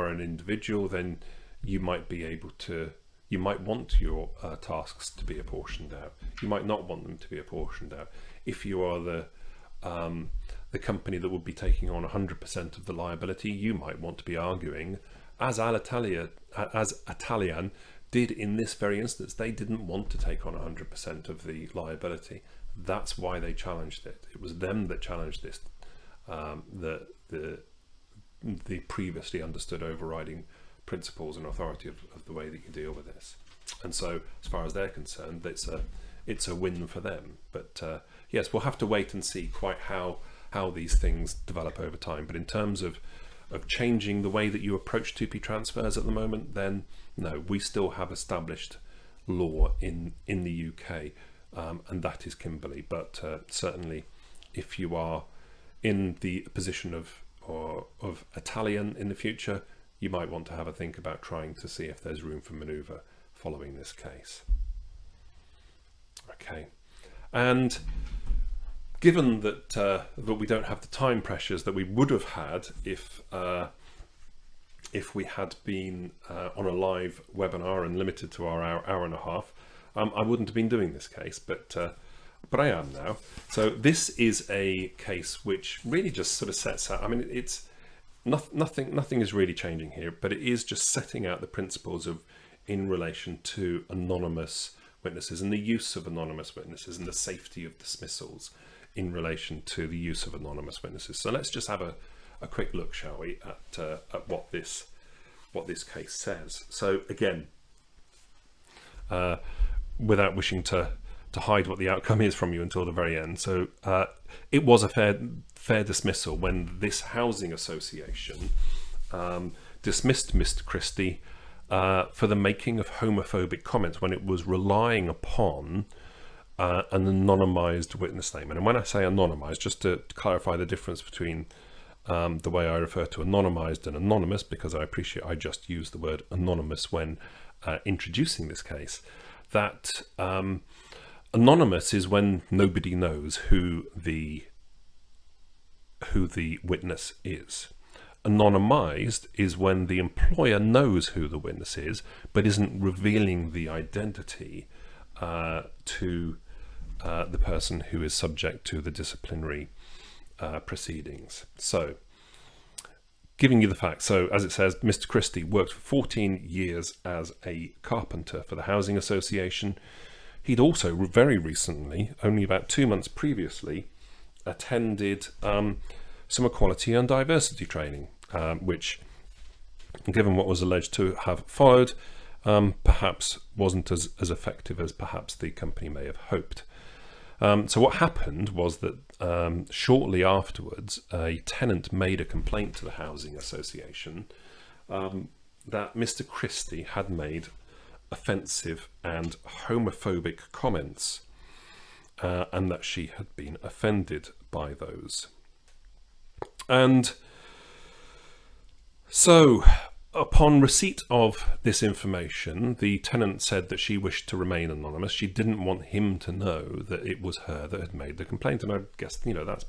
an individual, then you might want your tasks to be apportioned out. You might not want them to be apportioned out. If you are the company that would be taking on 100% of the liability, you might want to be arguing, as Atalian did in this very instance. They didn't want to take on 100% of the liability. That's why they challenged it. It was them that challenged this, the previously understood overriding principles and authority of the way that you deal with this. And so, as far as they're concerned, it's a win for them. But yes, we'll have to wait and see quite how these things develop over time. But in terms of changing the way that you approach TUPE transfers at the moment, then no, we still have established law in the UK, and that is Kimberley. But certainly, if you are in the position of Atalian in the future, you might want to have a think about trying to see if there's room for manoeuvre following this case. Okay, and given that we don't have the time pressures that we would have had if we had been on a live webinar and limited to our hour and a half, I wouldn't have been doing this case, but I am now. So this is a case which really just sort of sets out, I mean, it's nothing is really changing here, but it is just setting out the principles in relation to anonymous witnesses and the use of anonymous witnesses and the safety of dismissals in relation to the use of anonymous witnesses. So let's just have a quick look, shall we, at what this case says. So again, without wishing to hide what the outcome is from you until the very end. So it was a fair dismissal when this housing association dismissed Mr. Christie for the making of homophobic comments when it was relying upon an anonymised witness statement. And when I say anonymised, just to clarify the difference between the way I refer to anonymised and anonymous, because I appreciate I just used the word anonymous when introducing this case, that anonymous is when nobody knows who the witness is. Anonymised is when the employer knows who the witness is, but isn't revealing the identity to the person who is subject to the disciplinary proceedings. So, giving you the facts. So, as it says, Mr. Christie worked for 14 years as a carpenter for the Housing Association. He'd also very recently, only about 2 months previously, attended some equality and diversity training, which, given what was alleged to have followed, perhaps wasn't as effective as perhaps the company may have hoped. So what happened was that shortly afterwards, a tenant made a complaint to the Housing Association that Mr. Christie had made offensive and homophobic comments, and that she had been offended by those. And so, upon receipt of this information, the tenant said that she wished to remain anonymous. She didn't want him to know that it was her that had made the complaint, and I guess, that's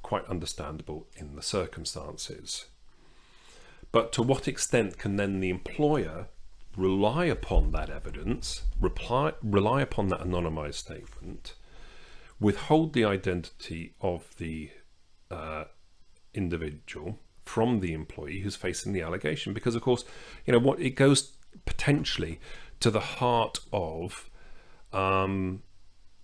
quite understandable in the circumstances. But to what extent can then the employer rely upon that evidence, rely upon that anonymised statement, withhold the identity of the individual from the employee who's facing the allegation? Because of course, what it goes potentially to the heart of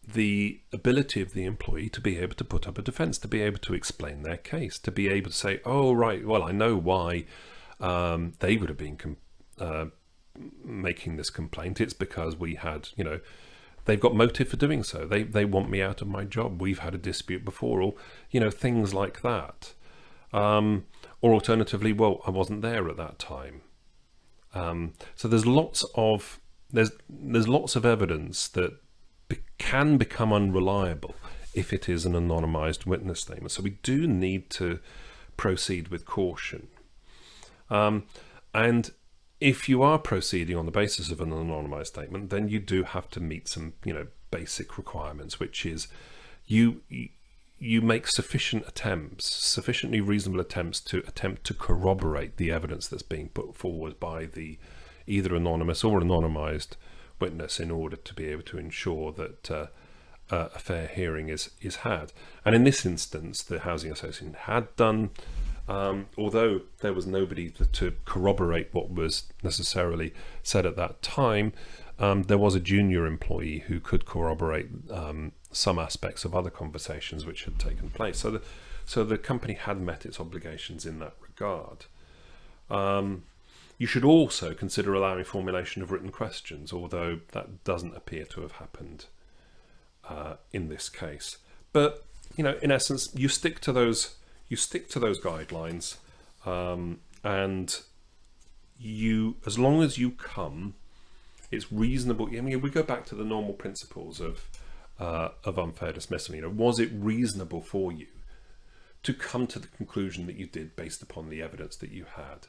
the ability of the employee to be able to put up a defence, to be able to explain their case, to be able to say, oh right, well I know why they would have been making this complaint. It's because we had, they've got motive for doing so. They want me out of my job. We've had a dispute before, or things like that. Or alternatively, well, I wasn't there at that time. So there's lots of evidence that can become unreliable if it is an anonymised witness statement. So we do need to proceed with caution. And if you are proceeding on the basis of an anonymised statement, then you do have to meet some, basic requirements, which is you make sufficiently reasonable attempts to corroborate the evidence that's being put forward by the either anonymous or anonymised witness in order to be able to ensure that a fair hearing is had. And in this instance, the Housing Association had done, although there was nobody to corroborate what was necessarily said at that time, there was a junior employee who could corroborate some aspects of other conversations which had taken place. So the company had met its obligations in that regard. You should also consider allowing formulation of written questions, although that doesn't appear to have happened in this case. But in essence, you stick to those guidelines, and as long as you come, it's reasonable. We go back to the normal principles of unfair dismissal. Was it reasonable for you to come to the conclusion that you did based upon the evidence that you had?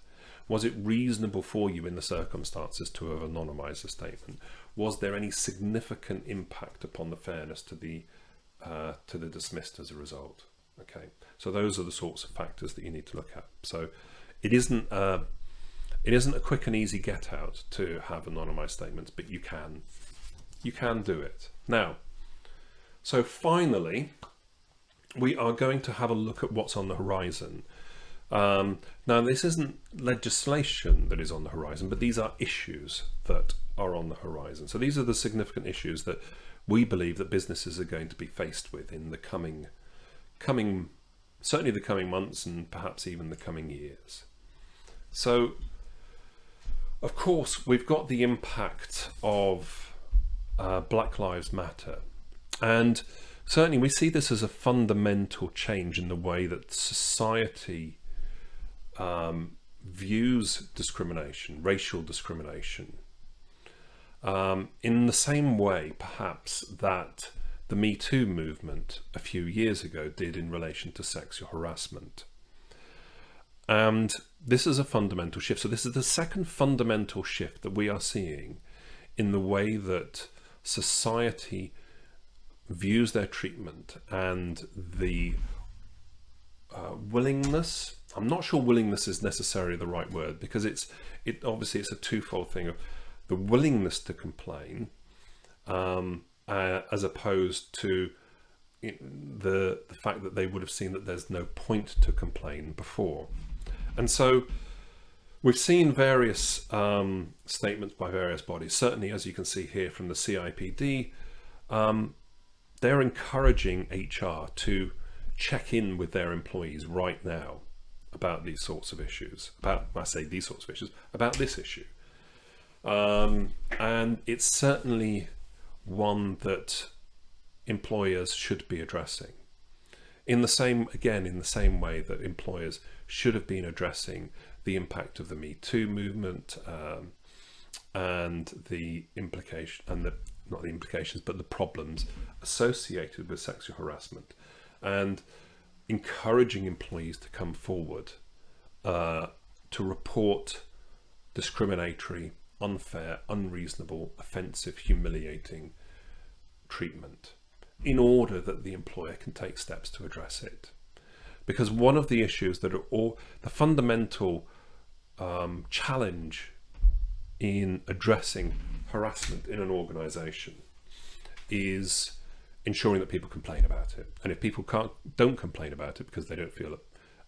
Was it reasonable for you in the circumstances to have anonymised the statement? Was there any significant impact upon the fairness to the dismissed as a result? Okay, so those are the sorts of factors that you need to look at. So it isn't a quick and easy get out to have anonymised statements, but you can do it. Now, so finally, we are going to have a look at what's on the horizon. Now, this isn't legislation that is on the horizon, but these are issues that are on the horizon. So these are the significant issues that we believe that businesses are going to be faced with in the coming certainly the coming months and perhaps even the coming years. So, of course, we've got the impact of Black Lives Matter, and certainly we see this as a fundamental change in the way that society views discrimination, racial discrimination, in the same way perhaps that the Me Too movement a few years ago did in relation to sexual harassment. And this is a fundamental shift. So this is the second fundamental shift that we are seeing in the way that society views their treatment, and the willingness. I'm not sure willingness is necessarily the right word, because obviously it's a twofold thing of the willingness to complain, as opposed to the fact that they would have seen that there's no point to complain before. And so we've seen various statements by various bodies. Certainly, as you can see here from the CIPD, they're encouraging HR to check in with their employees right now about these sorts of issues. About this issue. And it's certainly one that employers should be addressing. In the same way that employers should have been addressing the impact of the Me Too movement, and the problems associated with sexual harassment, and encouraging employees to come forward to report discriminatory, unfair, unreasonable, offensive, humiliating treatment in order that the employer can take steps to address it. Because one of the issues that the fundamental challenge in addressing harassment in an organisation is ensuring that people complain about it. And if people don't complain about it because they don't feel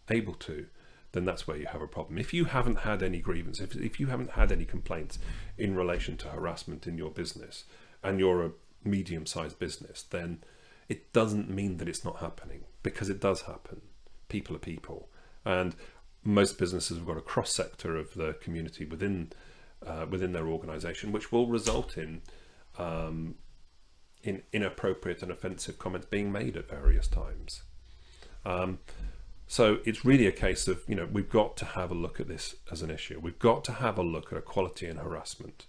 able to, then that's where you have a problem. If you haven't had any grievance, if you haven't had any complaints in relation to harassment in your business, and you're a medium-sized business, then it doesn't mean that it's not happening, because it does happen. People are people, and most businesses have got a cross-sector of the community within their organisation, which will result in inappropriate and offensive comments being made at various times. So it's really a case of, we've got to have a look at this as an issue. We've got to have a look at equality and harassment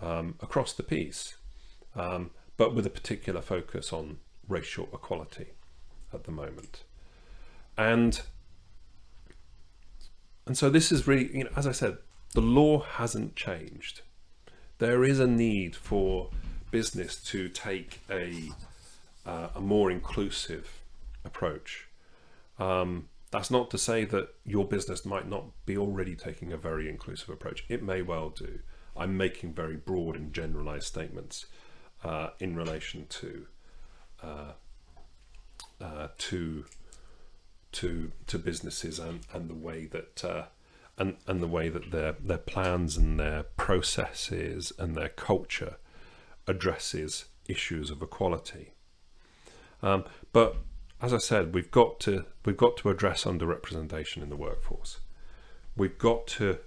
across the piece, but with a particular focus on racial equality at the moment. And so this is really, as I said, the law hasn't changed. There is a need for business to take a more inclusive approach. That's not to say that your business might not be already taking a very inclusive approach. It may well do. I'm making very broad and generalized statements in relation to businesses and the way that and the way that their plans and their processes and their culture addresses issues of equality. But as I said, we've got to address underrepresentation in the workforce. We've got to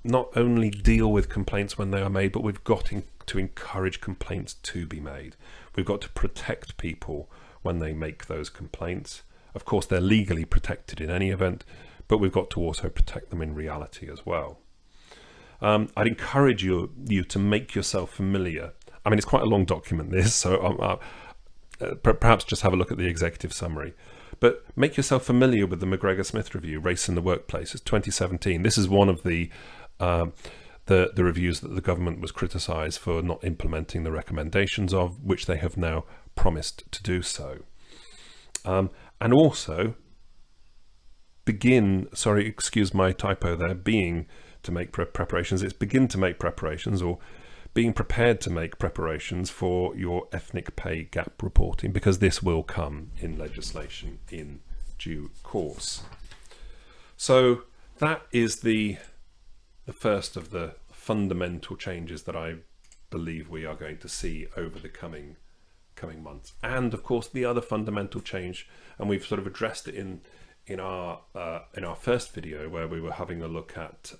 not only deal with complaints when they are made, but we've got to encourage complaints to be made. We've got to protect people when they make those complaints. Of course, they're legally protected in any event, but we've got to also protect them in reality as well. I'd encourage you to make yourself familiar. I mean, it's quite a long document, this, so perhaps just have a look at the executive summary. But make yourself familiar with the McGregor-Smith review, Race in the Workplace. It's 2017. This is one of the reviews that the government was criticised for not implementing the recommendations of, which they have now promised to do so. And also excuse my typo there, to make preparations. It's begin to make preparations, or being prepared to make preparations for your ethnic pay gap reporting, because this will come in legislation in due course. So that is the first of the fundamental changes that I believe we are going to see over the coming months. And of course, the other fundamental change, and we've sort of addressed it in our first video, where we were having a look at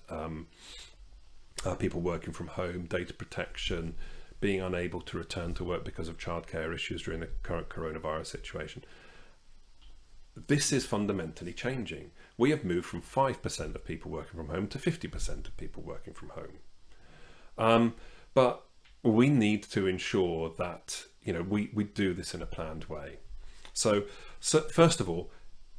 people working from home, data protection, being unable to return to work because of childcare issues during the current coronavirus situation. This is fundamentally changing. We have moved from 5% of people working from home to 50% of people working from home. But we need to ensure that we do this in a planned way. So first of all,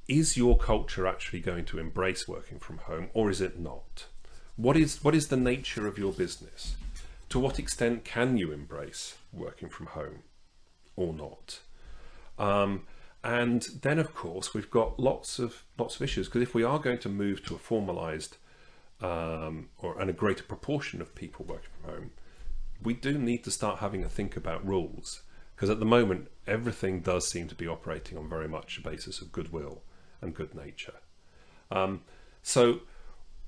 is your culture actually going to embrace working from home, or is it not? What is the nature of your business? To what extent can you embrace working from home or not? And then, of course, we've got lots of issues, because if we are going to move to a formalised and a greater proportion of people working from home, we do need to start having a think about rules, because at the moment everything does seem to be operating on very much a basis of goodwill and good nature. So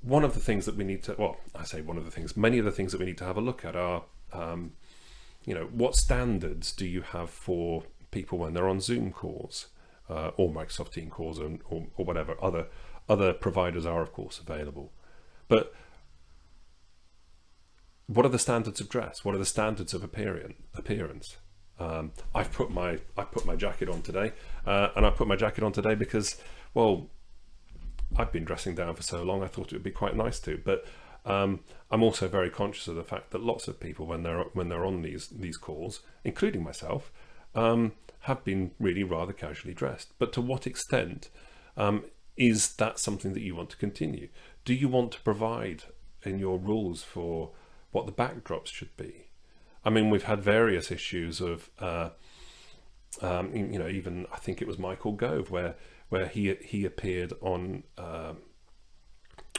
one of the things that we need to, many of the things that we need to have a look at are, what standards do you have for people when they're on Zoom calls or Microsoft Teams calls, or whatever other providers are, of course, available. But what are the standards of dress? What are the standards of appearance? I've put my jacket on today, and I put my jacket on today because, well, I've been dressing down for so long. I thought it would be quite nice to, but I'm also very conscious of the fact that lots of people, when they're on these calls, including myself, have been really rather casually dressed. But to what extent is that something that you want to continue? Do you want to provide in your rules for what the backdrops should be? I mean, we've had various issues of, even I think it was Michael Gove, where he appeared on a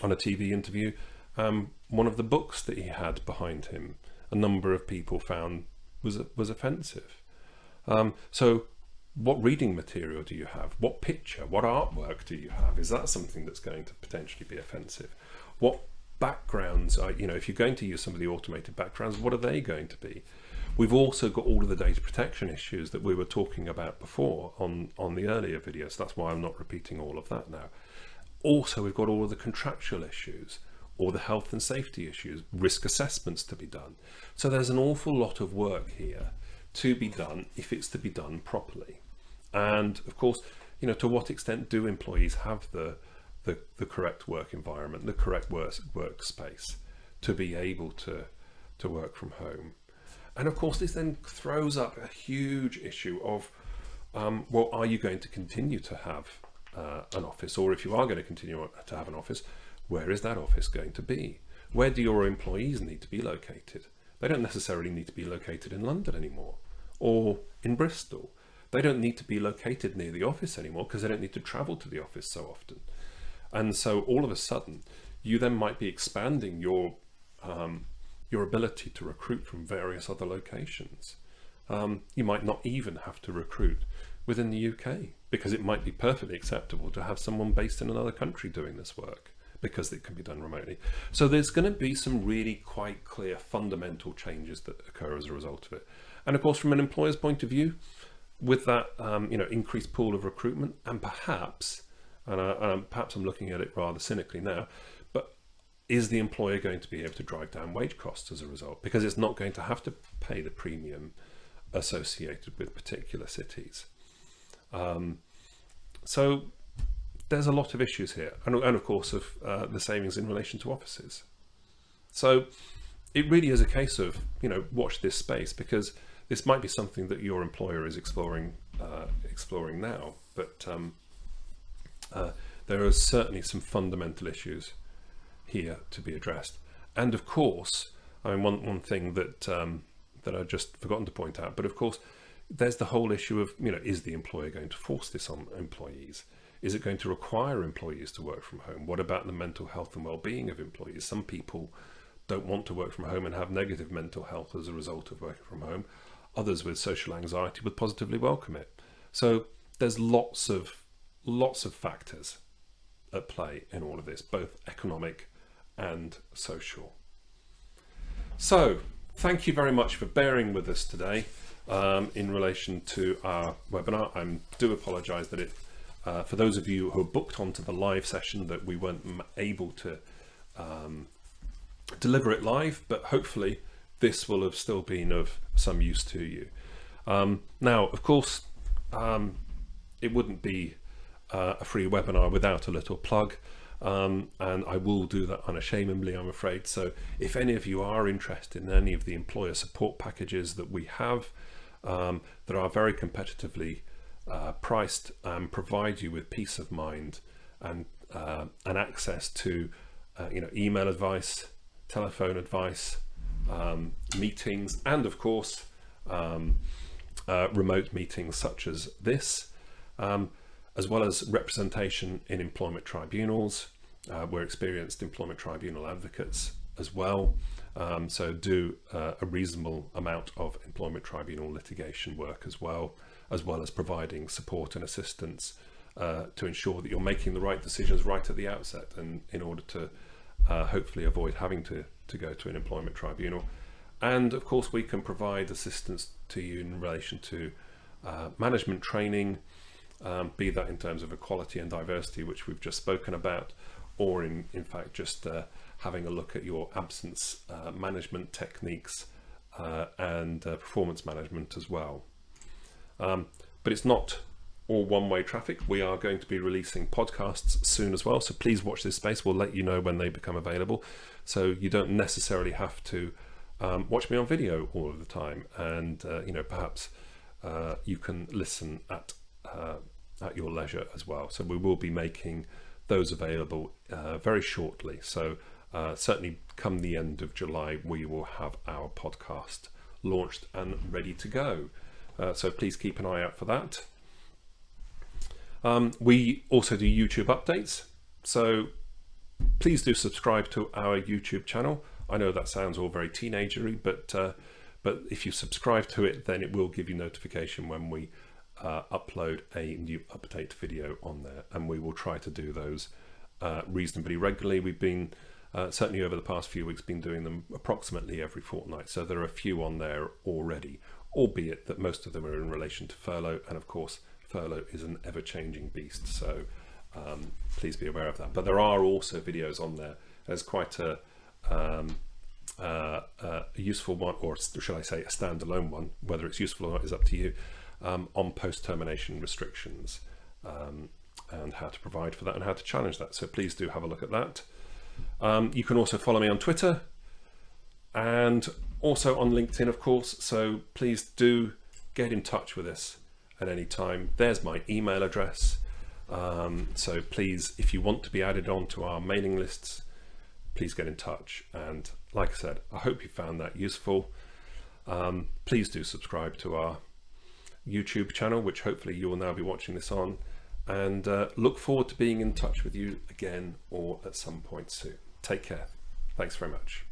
TV interview. One of the books that he had behind him, a number of people found was offensive. So what reading material do you have? What picture, what artwork do you have? Is that something that's going to potentially be offensive? What backgrounds are, if you're going to use some of the automated backgrounds, what are they going to be? We've also got all of the data protection issues that we were talking about before on the earlier videos. That's why I'm not repeating all of that now. Also, we've got all of the contractual issues, or the health and safety issues, risk assessments to be done. So there's an awful lot of work here to be done if it's to be done properly. And of course, to what extent do employees have the correct work environment, the correct workspace to be able to work from home? And of course, this then throws up a huge issue of well, are you going to continue to have an office? Or if you are going to continue to have an office, where is that office going to be? Where do your employees need to be located? They don't necessarily need to be located in London anymore, or in Bristol. They don't need to be located near the office anymore because they don't need to travel to the office so often. And so all of a sudden, you then might be expanding your ability to recruit from various other locations. You might not even have to recruit within the UK, because it might be perfectly acceptable to have someone based in another country doing this work, because it can be done remotely. So there's going to be some really quite clear fundamental changes that occur as a result of it. And of course, from an employer's point of view, with that increased pool of recruitment, and perhaps I'm looking at it rather cynically now, but is the employer going to be able to drive down wage costs as a result? Because it's not going to have to pay the premium associated with particular cities. So there's a lot of issues here, and of course of the savings in relation to offices. So it really is a case of, watch this space, because this might be something that your employer is exploring now, but there are certainly some fundamental issues here to be addressed. And of course, one thing that I've just forgotten to point out, but of course, there's the whole issue of, is the employer going to force this on employees? Is it going to require employees to work from home? What about the mental health and well-being of employees? Some people don't want to work from home and have negative mental health as a result of working from home. Others with social anxiety would positively welcome it. So there's lots of factors at play in all of this, both economic and social. So thank you very much for bearing with us today in relation to our webinar. I do apologise that it, for those of you who are booked onto the live session, that we weren't able to deliver it live, but hopefully this will have still been of some use to you. Now, of course, it wouldn't be a free webinar without a little plug, and I will do that unashamedly, I'm afraid. So if any of you are interested in any of the employer support packages that we have, that are very competitively priced and provide you with peace of mind and access to email advice, telephone advice, meetings, and of course remote meetings such as this, as well as representation in employment tribunals. We're experienced employment tribunal advocates as well, so do a reasonable amount of employment tribunal litigation work as well as providing support and assistance to ensure that you're making the right decisions right at the outset, and in order to hopefully avoid having to go to an employment tribunal. And of course, we can provide assistance to you in relation to management training, be that in terms of equality and diversity, which we've just spoken about, or in fact just having a look at your absence management techniques and performance management as well. But it's not all one-way traffic. We are going to be releasing podcasts soon as well, so please watch this space. We'll let you know when they become available, so you don't necessarily have to watch me on video all of the time, and perhaps you can listen at your leisure as well. So we will be making those available very shortly. So certainly come the end of July, we will have our podcast launched and ready to go. So please keep an eye out for that. We also do YouTube updates, so please do subscribe to our YouTube channel. I know that sounds all very teenagery, but if you subscribe to it, then it will give you notification when we upload a new update video on there, and we will try to do those reasonably regularly. We've been certainly over the past few weeks been doing them approximately every fortnight, so there are a few on there already, albeit that most of them are in relation to furlough, and of course furlough is an ever-changing beast, so please be aware of that. But there are also videos on there. There's quite a useful one, or should I say a standalone one, whether it's useful or not is up to you, on post-termination restrictions and how to provide for that and how to challenge that. So please do have a look at that. You can also follow me on Twitter and also on LinkedIn, of course, so please do get in touch with us at any time. There's my email address. So please, if you want to be added on to our mailing lists, please get in touch. And like I said, I hope you found that useful. Please do subscribe to our YouTube channel, which hopefully you will now be watching this on, and look forward to being in touch with you again or at some point soon. Take care. Thanks very much.